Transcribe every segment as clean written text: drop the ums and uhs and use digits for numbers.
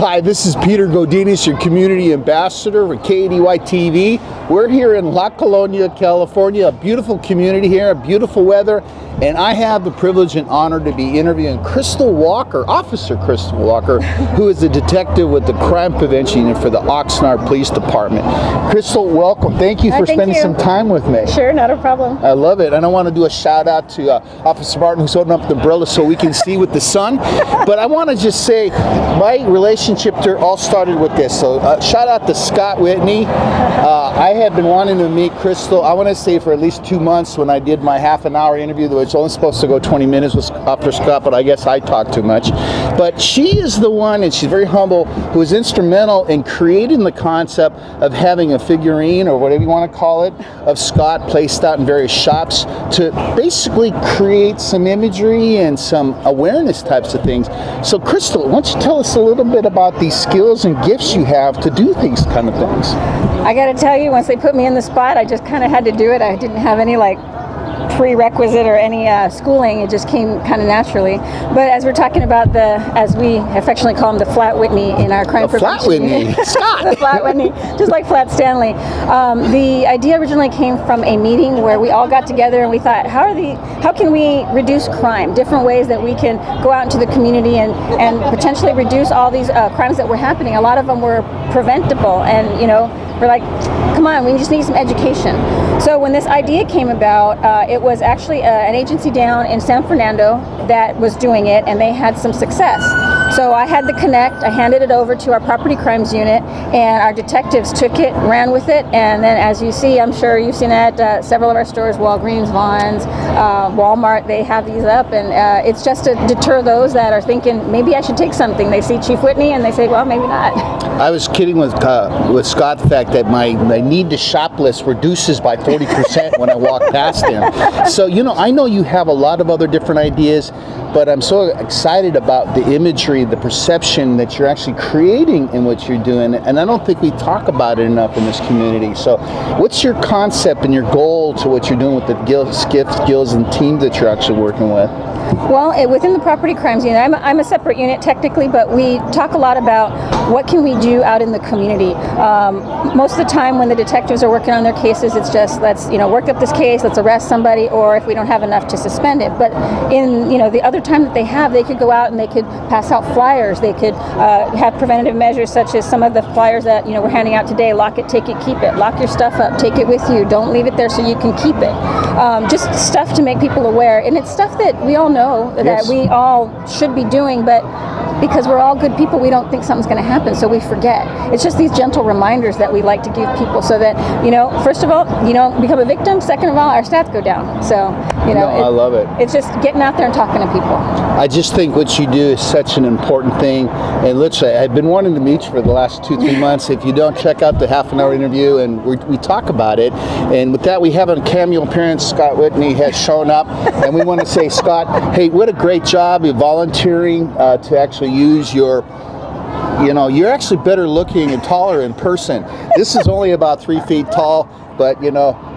Hi, this is Peter Godinez, your community ambassador for KDY TV. We're here in La Colonia, California, a beautiful community here, beautiful weather, and I have the privilege and honor to be interviewing Crystal Walker, Officer Crystal Walker, who is a detective with the Crime Prevention Unit for the Oxnard Police Department. Crystal, welcome. Thank you for spending some time with me. Sure, not a problem. I love it. And I want to do a shout out to Officer Martin, who's holding up the umbrella so we can see with the sun. But I want to just say my relationship to her all started with this. So shout out to Scott Whitney. I had been wanting to meet Crystal, I want to say, for at least 2 months when I did my half-an-hour interview. That was only supposed to go 20 minutes with Officer Scott, but I guess I talked too much. But she is the one, and she's very humble, who was instrumental in creating the concept of having a figurine, or whatever you want to call it, of Scott placed out in various shops to basically create some imagery and some awareness types of things. So Crystal, why don't you tell us a little bit about these skills and gifts you have to do these kind of things? I got to tell you, once they put me in the spot, I just kind of had to do it. I didn't have any prerequisite or any schooling. It just came kind of naturally. But as we're talking about as we affectionately call him, the Flat Whitney in our crime prevention. Flat Whitney, Scott. The Flat Whitney, just like Flat Stanley. The idea originally came from a meeting where we all got together and we thought, how can we reduce crime? Different ways that we can go out into the community and potentially reduce all these crimes that were happening. A lot of them were preventable, and we're like, come on, we just need some education. So when this idea came about, it was actually an agency down in San Fernando that was doing it, and they had some success. So I had the connect, I handed it over to our property crimes unit, and our detectives took it, ran with it, and then as you see, I'm sure you've seen it at several of our stores, Walgreens, Vons, Walmart, they have these up, and it's just to deter those that are thinking, maybe I should take something. They see Chief Whitney and they say, well, maybe not. I was kidding with Scott the fact that my need to shop list reduces by 40% when I walk past him. So, I know you have a lot of other different ideas, but I'm so excited about the imagery, the perception that you're actually creating in what you're doing, and I don't think we talk about it enough in this community. So what's your concept and your goal to what you're doing with the skills and team that you're actually working with? Well, within the property crimes unit, I'm a separate unit technically, but we talk a lot about what can we do out in the community. Most of the time when the detectives are working on their cases, it's just let's work up this case, let's arrest somebody, or if we don't have enough, to suspend it. But in the other time that they could go out and they could pass out flyers, they could have preventative measures such as some of the flyers that we're handing out today: lock it, take it, keep it, lock your stuff up, take it with you, don't leave it there so you can keep it. Just stuff to make people aware, and it's stuff that we all know that we all should be doing, but because we're all good people, we don't think something's going to happen, so we forget. It's just these gentle reminders that we like to give people so that, first of all, you don't become a victim. Second of all, our stats go down. So, I love it. It's just getting out there and talking to people. I just think what you do is such an important thing. And literally, I've been wanting to meet you for the last 2-3 months. If you don't, check out the half-an-hour interview, and we talk about it. And with that, we have a cameo appearance. Scott Whitney has shown up, and we want to say, Scott, hey, what a great job. You're volunteering to actually use your, you're actually better looking and taller in person. This is only about 3 feet tall, but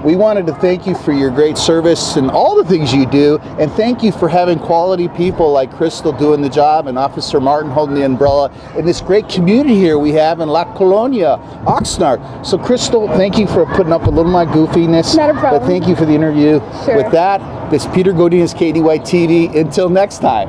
we wanted to thank you for your great service and all the things you do, and thank you for having quality people like Crystal doing the job and Officer Martin holding the umbrella in this great community here we have in La Colonia, Oxnard. So Crystal, thank you for putting up a little of my goofiness. Not a problem. But thank you for the interview. Sure. With that, this is Peter Godinez, KDY TV. Until next time.